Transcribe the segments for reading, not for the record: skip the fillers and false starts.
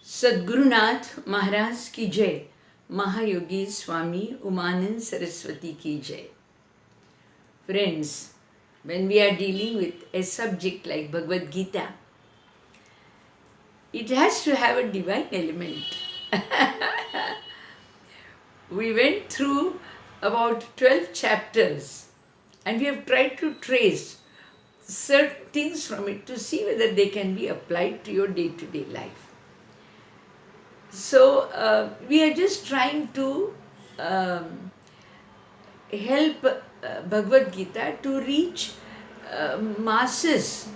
सद्गुरुनाथ महाराज की जय, Mahayogi Swami Umanand Saraswati ki jai. Friends, when we are dealing with a subject like Bhagavad Gita, it has to have a divine element. We went through about 12 chapters and we have tried to trace certain things from it to see whether they can be applied to your day-to-day life. So we are just trying to help Bhagavad Gita to reach masses,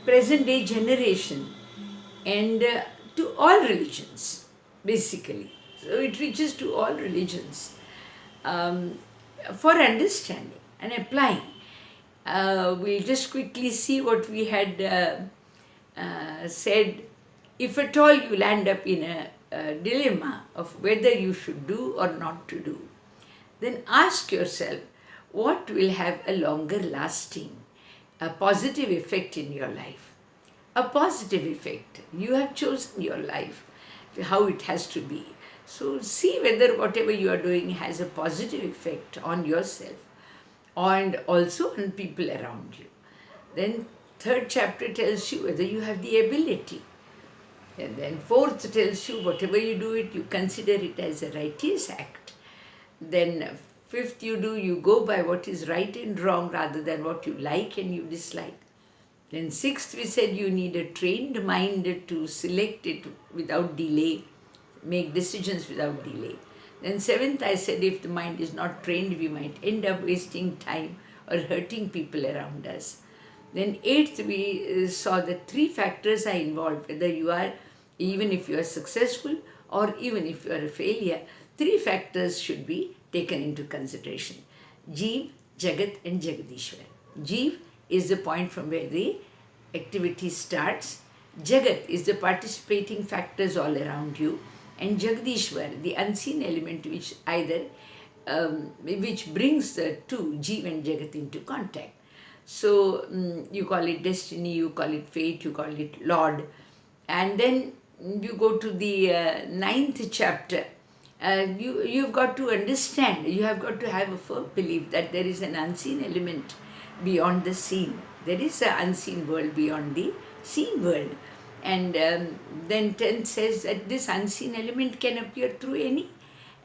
present day generation, and to all religions, basically. So it reaches to all religions for understanding and applying. We'll just quickly see what we had said. If at all you land up in a dilemma of whether you should do or not to do, then ask yourself what will have a longer lasting, a positive effect in your life. A positive effect. You have chosen your life, how it has to be. So see whether whatever you are doing has a positive effect on yourself and also on people around you. Then third chapter tells you whether you have the ability. And then fourth tells you whatever you do it, you consider it as a righteous act. Then fifth you go by what is right and wrong rather than what you like and you dislike. Then sixth we said you need a trained mind to select it without delay, make decisions without delay. Then seventh I said if the mind is not trained we might end up wasting time or hurting people around us. Then eighth we saw that three factors are involved, whether you are, even if you are successful or even if you are a failure, three factors should be taken into consideration. Jeev, Jagat and Jagadishwar. Jeev is the point from where the activity starts. Jagat is the participating factors all around you. And Jagadishwar, the unseen element which either, which brings the two, Jeev and Jagat, into contact. So you call it destiny, you call it fate, you call it Lord. And then you go to the ninth chapter. You've got to understand, you have got to have a firm belief that there is an unseen element beyond the seen. There is an unseen world beyond the seen world. And then 10 says that this unseen element can appear through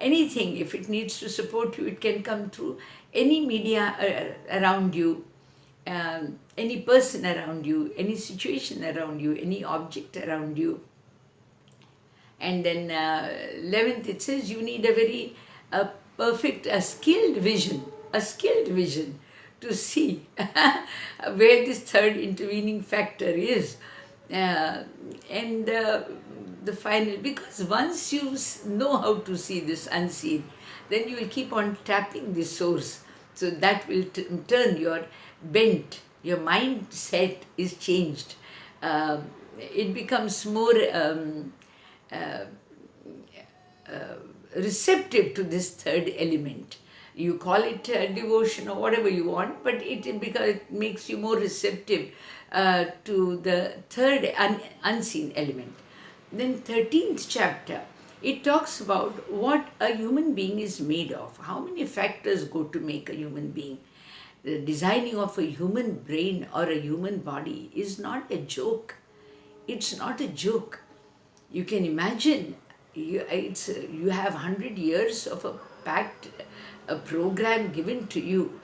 anything. If it needs to support you, it can come through any media around you, any person around you, any situation around you, any object around you. And then 11th it says you need a very perfect, skilled vision to see where this third intervening factor is. And the final, because once you know how to see this unseen, then you will keep on tapping the source. So that will turn your bent, your mindset is changed. It becomes more receptive to this third element. You call it devotion or whatever you want, but because it makes you more receptive to the third unseen element. Then 13th chapter, it talks about what a human being is made of. How many factors go to make a human being? The designing of a human brain or a human body is not a joke. It's not a joke. You can imagine, you have 100 years of a program given to you,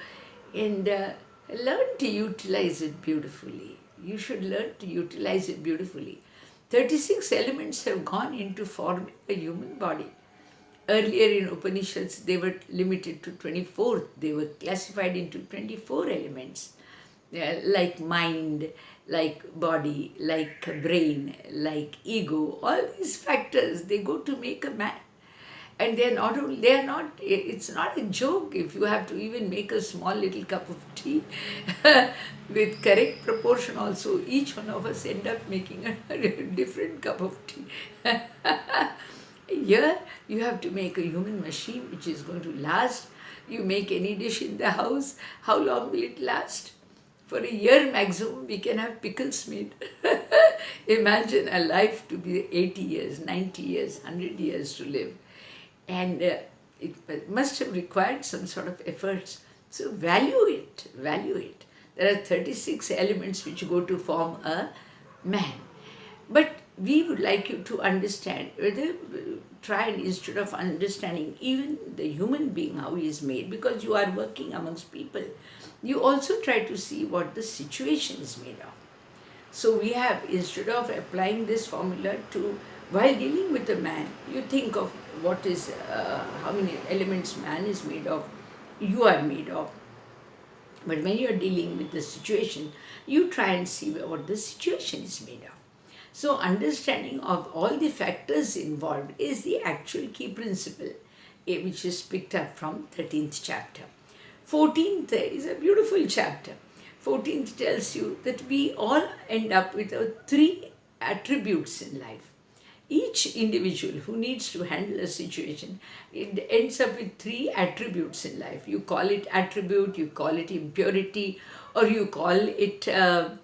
and learn to utilize it beautifully. You should learn to utilize it beautifully. 36 elements have gone into forming a human body. Earlier in Upanishads, they were limited to 24. They were classified into 24 elements, like mind, like body, like brain, like ego. All these factors, they go to make a man. And it's not a joke if you have to even make a small little cup of tea with correct proportion also. Each one of us end up making a different cup of tea. Here, you have to make a human machine which is going to last. You make any dish in the house, how long will it last? For a year maximum, we can have pickles made. Imagine a life to be 80 years, 90 years, 100 years to live. And it must have required some sort of efforts. So value it, value it. There are 36 elements which go to form a man. But we would like you to understand, whether try and instead of understanding even the human being, how he is made, because you are working amongst people, you also try to see what the situation is made of. So we have, instead of applying this formula to, while dealing with a man, you think of what is, how many elements man is made of, you are made of. But when you are dealing with the situation, you try and see what the situation is made of. So understanding of all the factors involved is the actual key principle, which is picked up from 13th chapter. 14th is a beautiful chapter. 14th tells you that we all end up with three attributes in life. Each individual who needs to handle a situation, it ends up with three attributes in life. You call it attribute, you call it impurity, or you call it a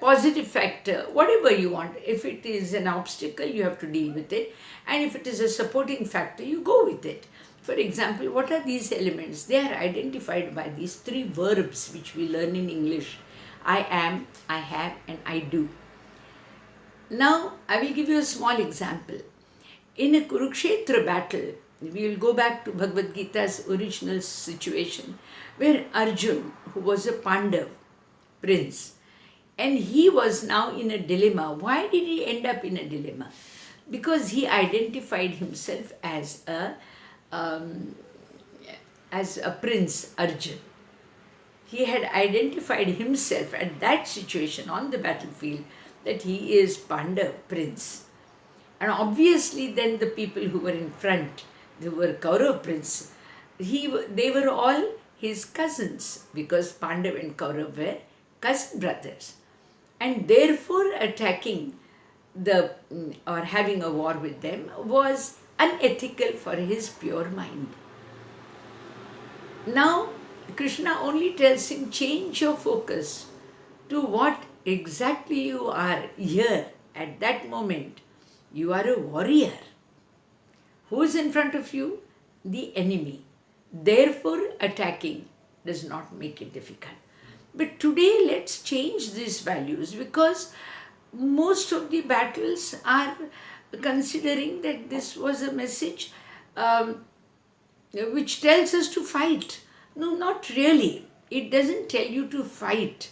positive factor, whatever you want. If it is an obstacle, you have to deal with it. And if it is a supporting factor, you go with it. For example, what are these elements? They are identified by these three verbs which we learn in English. I am, I have, and I do. Now, I will give you a small example. In a Kurukshetra battle, we will go back to Bhagavad Gita's original situation, where Arjun, who was a Pandav prince, and he was now in a dilemma. Why did he end up in a dilemma? Because he identified himself as a prince, Arjun. He had identified himself at that situation on the battlefield that he is Pandav prince. And obviously then the people who were in front, they were Kaurav prince, they were all his cousins, because Pandav and Kaurav were cousin brothers. And therefore attacking or having a war with them was unethical for his pure mind. Now, Krishna only tells him, change your focus to what exactly you are here at that moment. You are a warrior. Who is in front of you? The enemy. Therefore, attacking does not make it difficult. But today, let's change these values, because most of the battles are considering that this was a message which tells us to fight. No, not really. It doesn't tell you to fight.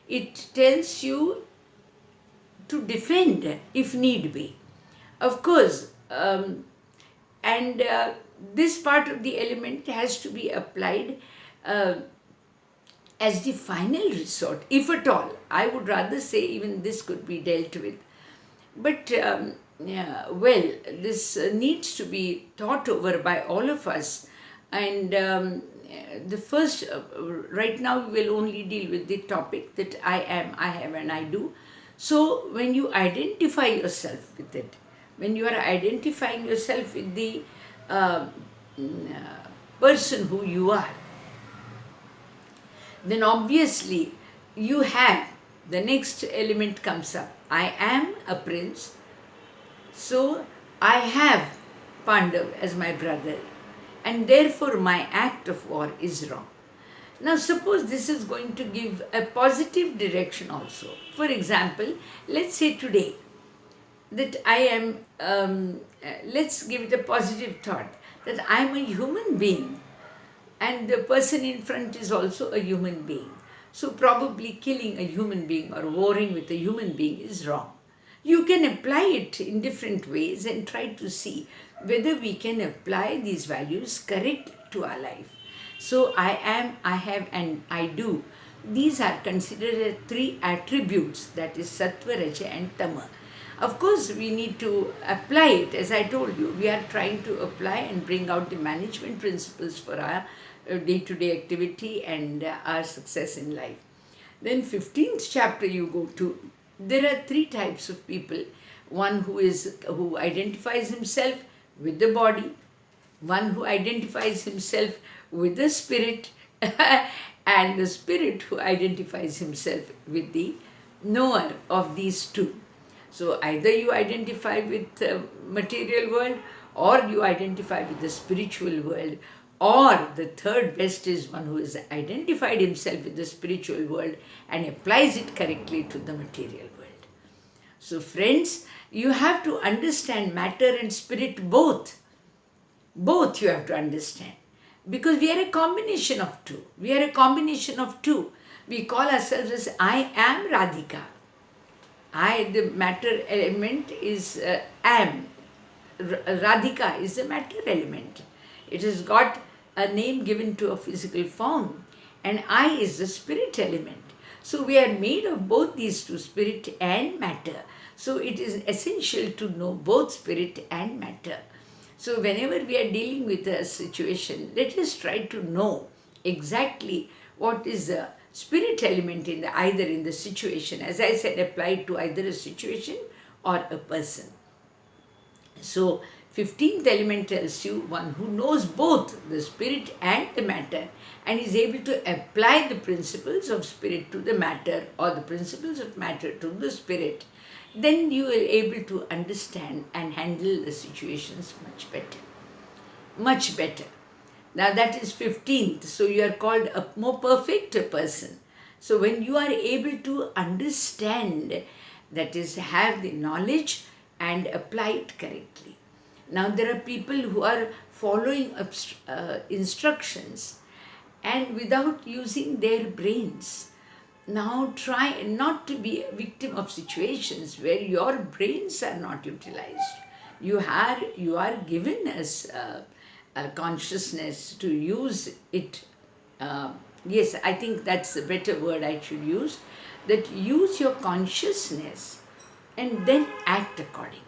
It tells you to defend if need be. Of course, this part of the element has to be applied as the final resort, if at all. I would rather say even this could be dealt with. But this needs to be thought over by all of us. And the first, right now we will only deal with the topic that I am, I have, and I do. So when you identify yourself with it, when you are identifying yourself with the person who you are, then obviously you have, the next element comes up. I am a prince, so I have Pandav as my brother, and therefore my act of war is wrong. Now suppose this is going to give a positive direction also. For example, let's say today that I am, let's give it a positive thought, that I am a human being and the person in front is also a human being. So probably killing a human being or warring with a human being is wrong. You can apply it in different ways and try to see whether we can apply these values correctly to our life. So I am, I have, and I do. These are considered as three attributes, that is Sattva, Raja and Tama. Of course, we need to apply it. As I told you, we are trying to apply and bring out the management principles for our day-to-day activity and our success in life. Then 15th chapter you go to, there are three types of people. One who identifies himself with the body, one who identifies himself with the spirit, and the spirit who identifies himself with the knower of these two. So either you identify with the material world, or you identify with the spiritual world, or the third best is one who has identified himself with the spiritual world and applies it correctly to the material world. So friends, you have to understand matter and spirit both. Both you have to understand. Because we are a combination of two. We are a combination of two. We call ourselves as I am Radhika. The matter element is am. Radhika is the matter element. It has got a name given to a physical form. And I is the spirit element. So we are made of both these two, spirit and matter. So it is essential to know both spirit and matter. So whenever we are dealing with a situation, let us try to know exactly what is the spirit element in either in the situation. As I said, applied to either a situation or a person. So 15th element tells you one who knows both the spirit and the matter and is able to apply the principles of spirit to the matter or the principles of matter to the spirit, then you are able to understand and handle the situations much better. Much better. Now that is 15th. So you are called a more perfect person. So when you are able to understand, that is, have the knowledge and apply it correctly. Now there are people who are following instructions and without using their brains. Now try not to be a victim of situations where your brains are not utilized. You are given as a consciousness to use it. Yes, I think that's the better word I should use. That use your consciousness and then act accordingly.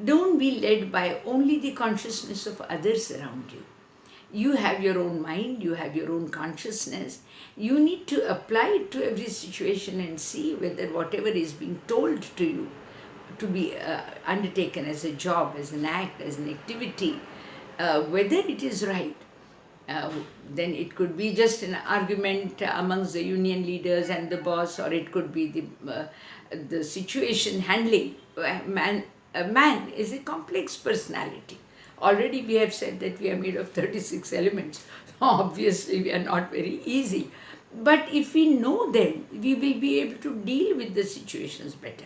Don't be led by only the consciousness of others around you. You have your own mind, you have your own consciousness. You need to apply it to every situation and see whether whatever is being told to you to be undertaken as a job, as an act, as an activity, whether it is right. Then it could be just an argument amongst the union leaders and the boss, or it could be the situation handling. A man is a complex personality. Already we have said that we are made of 36 elements. Obviously we are not very easy. But if we know them, we will be able to deal with the situations better.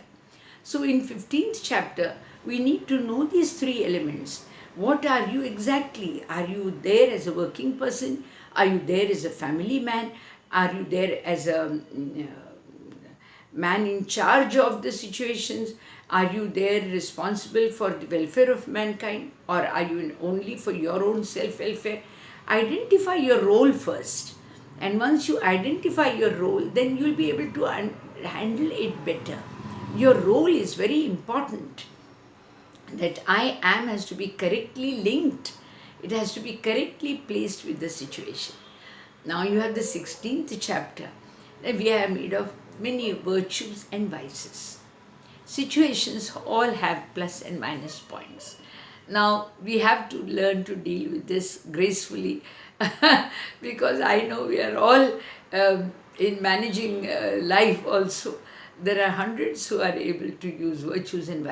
So in 15th chapter, we need to know these three elements. What are you exactly? Are you there as a working person? Are you there as a family man? Are you there as a man in charge of the situations? Are you there responsible for the welfare of mankind? Or are you only for your own self-welfare? Identify your role first. And once you identify your role, then you'll be able to handle it better. Your role is very important. That I am has to be correctly linked. It has to be correctly placed with the situation. Now you have the 16th chapter. We are made of many virtues and vices. Situations all have plus and minus points. Now we have to learn to deal with this gracefully because I know we are all in managing life also. There are hundreds who are able to use virtues and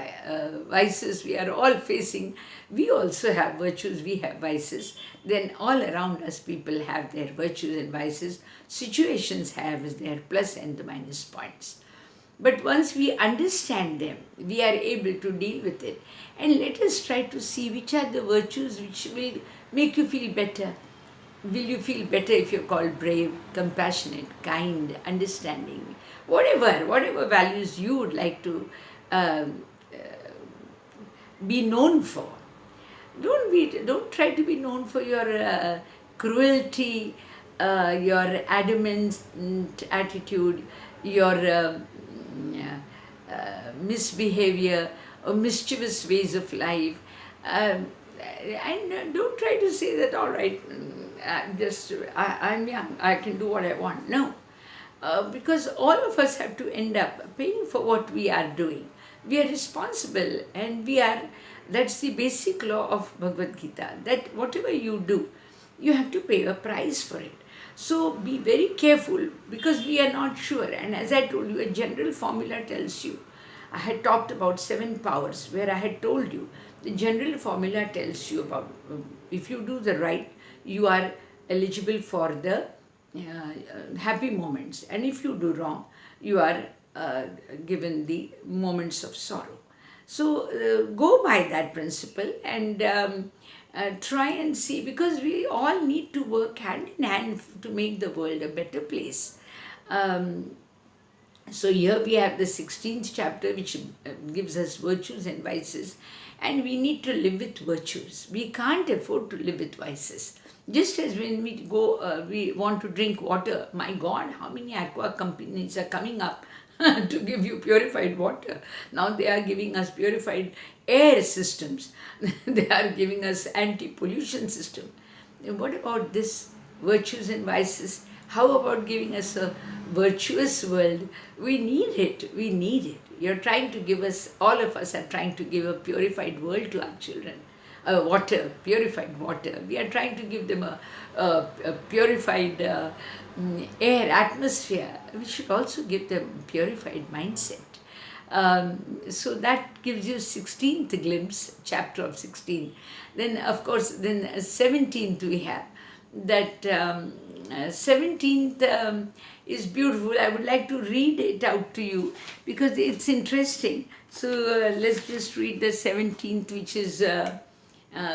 vices. We are all facing, we also have virtues, we have vices. Then all around us people have their virtues and vices. Situations have their plus and the minus points. But once we understand them, we are able to deal with it. And let us try to see which are the virtues which will make you feel better. Will you feel better if you're called brave, compassionate, kind, understanding? Whatever values you would like to be known for. Don't try to be known for your cruelty, your adamant attitude, your misbehavior or mischievous ways of life. And don't try to say that, all right, I'm young, I can do what I want. No. Because all of us have to end up paying for what we are doing. We are responsible, and that's the basic law of Bhagavad Gita, that whatever you do, you have to pay a price for it. So be very careful, because we are not sure. And as I told you, a general formula tells you. I had talked about 7 powers, where I had told you the general formula tells you about, if you do the right, you are eligible for the happy moments, and if you do wrong, you are given the moments of sorrow. So go by that principle, and try and see, because we all need to work hand in hand to make the world a better place. Um, so here we have the 16th chapter, which gives us virtues and vices, and we need to live with virtues. We can't afford to live with vices. Just as when we go, we want to drink water. My God, how many aqua companies are coming up to give you purified water? Now they are giving us purified air systems. They are giving us anti-pollution system. And what about this virtues and vices? How about giving us a virtuous world? We need it. We need it. You're trying to give us, all of us are trying to give a purified world to our children. Water, purified water. We are trying to give them a purified air, atmosphere. We should also give them purified mindset. So that gives you 16th glimpse, chapter of 16. Then of course, then 17th we have that 17th is beautiful. I would like to read it out to you because it's interesting. So let's just read the 17th,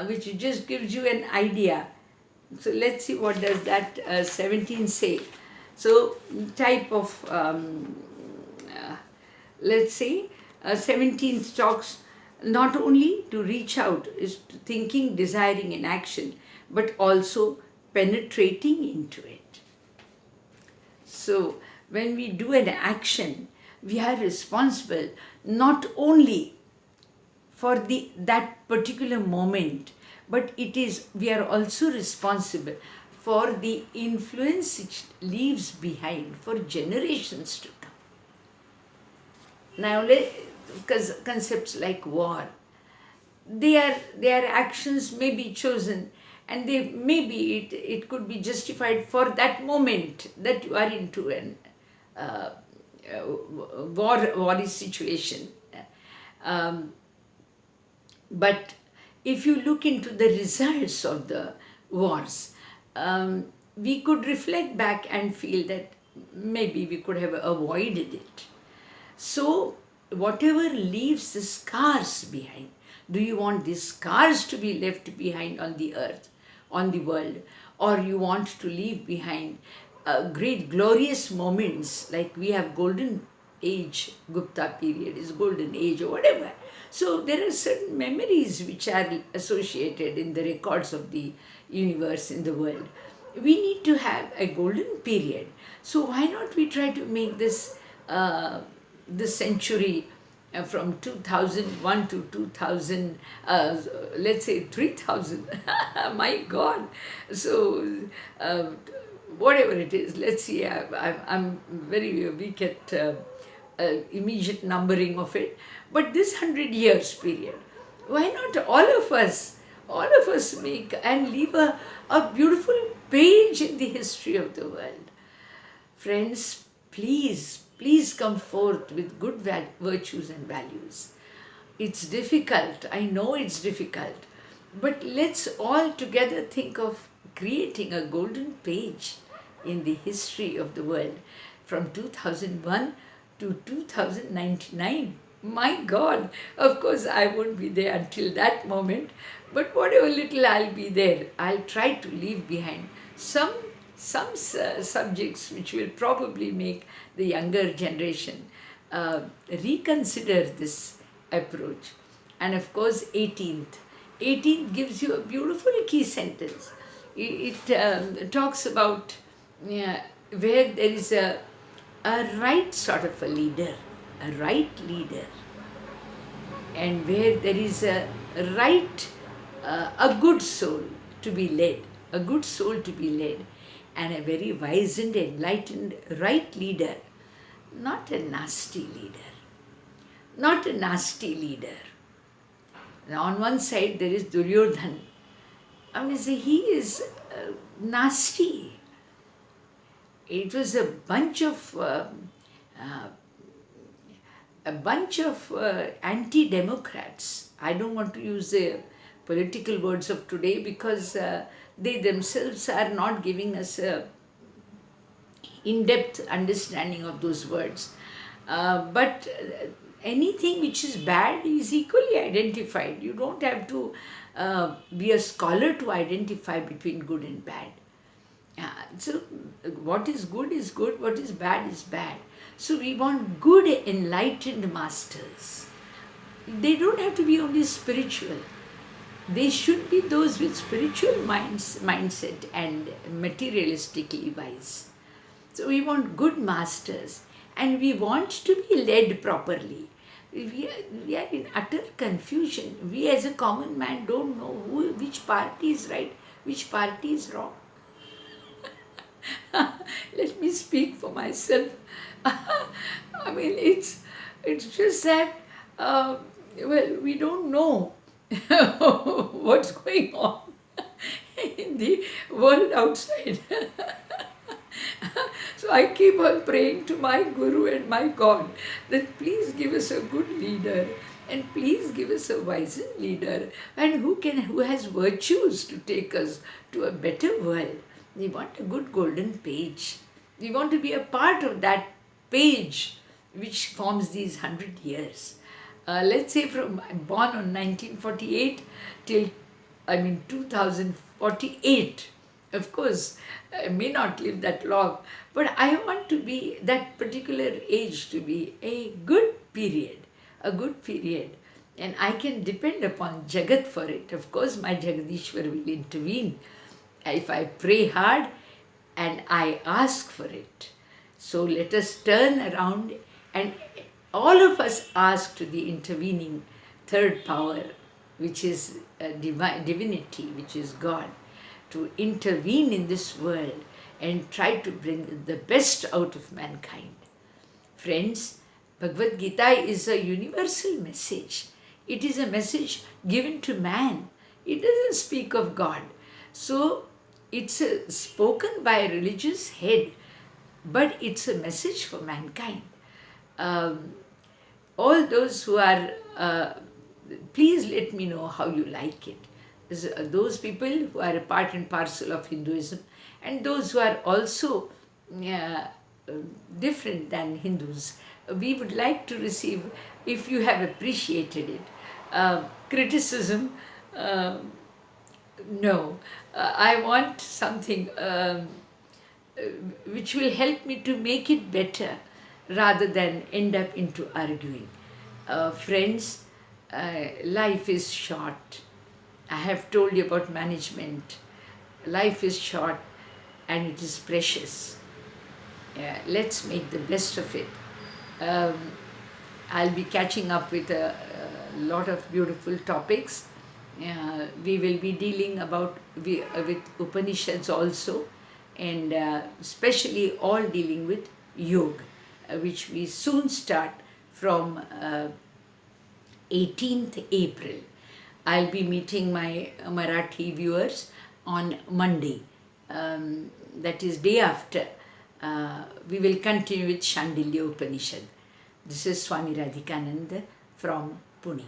which just gives you an idea. So let's see what does that 17 say. So type of let's say 17th talks not only to reach out, is to thinking, desiring, and action, but also penetrating into it. So when we do an action, we are responsible not only for that particular moment, but we are also responsible for the influence it leaves behind for generations to come. Now, because concepts like war, their actions may be chosen, and it could be justified for that moment that you are into an war situation. But if you look into the results of the wars, we could reflect back and feel that maybe we could have avoided it. So, whatever leaves the scars behind, do you want these scars to be left behind on the earth, on the world, or you want to leave behind great glorious moments like we have golden age, Gupta period is golden age or whatever. So there are certain memories which are associated in the records of the universe, in the world. We need to have a golden period. So why not we try to make this century from 2001 to 2000, let's say 3000. My God. So whatever it is, let's see, I'm very weak at immediate numbering of it. But this 100 years period, why not all of us make and leave a beautiful page in the history of the world. Friends, please come forth with good virtues and values. It's difficult, I know it's difficult, but let's all together think of creating a golden page in the history of the world from 2001 to 2099. My God, of course I won't be there until that moment, but whatever little I'll be there, I'll try to leave behind some subjects which will probably make the younger generation reconsider this approach. And of course, 18th gives you a beautiful key sentence. It talks about where there is a right sort of a leader, a right leader, and where there is a right, a good soul to be led, and a very wise and enlightened right leader, not a nasty leader. Now, on one side there is Duryodhan. I mean, he is nasty. it was uh, a bunch of anti-democrats. I don't want to use the political words of today because they themselves are not giving us a in-depth understanding of those words. But anything which is bad is equally identified. You don't have to be a scholar to identify between good and bad. So what is good, what is bad. So we want good enlightened masters. They don't have to be only spiritual. They should be those with spiritual mindset and materialistically wise. So we want good masters and we want to be led properly. We are in utter confusion. We as a common man don't know which party is right, which party is wrong. Let me speak for myself. I mean, it's just that well, we don't know what's going on in the world outside. So I keep on praying to my Guru and my God that please give us a good leader and please give us a wiser leader and who has virtues to take us to a better world. We want a good golden page. We want to be a part of that page which forms these 100 years. Let's say from born on 1948 till 2048. Of course, I may not live that long, but I want to be that particular age to be a good period, and I can depend upon Jagat for it. Of course, my Jagadishwar will intervene if I pray hard and I ask for it. So let us turn around and all of us ask to the intervening third power, which is divinity, which is God, to intervene in this world and try to bring the best out of mankind. Friends, Bhagavad Gita is a universal message. It is a message given to man. It doesn't speak of God. So it's spoken by a religious head, but it's a message for mankind. All those who are, please let me know how you like it. Those people who are a part and parcel of Hinduism and those who are also different than Hindus, we would like to receive, if you have appreciated it, criticism. No, I want something which will help me to make it better rather than end up into arguing. Friends, life is short. I have told you about management. Life is short and it is precious. Let's make the best of it. I'll be catching up with a lot of beautiful topics. We will be dealing with Upanishads also, and especially all dealing with yoga, which we soon start from 18th April. I'll be meeting my Marathi viewers on Monday, that is day after. We will continue with Shandilya Upanishad. This is Swami Radhikananda from Pune.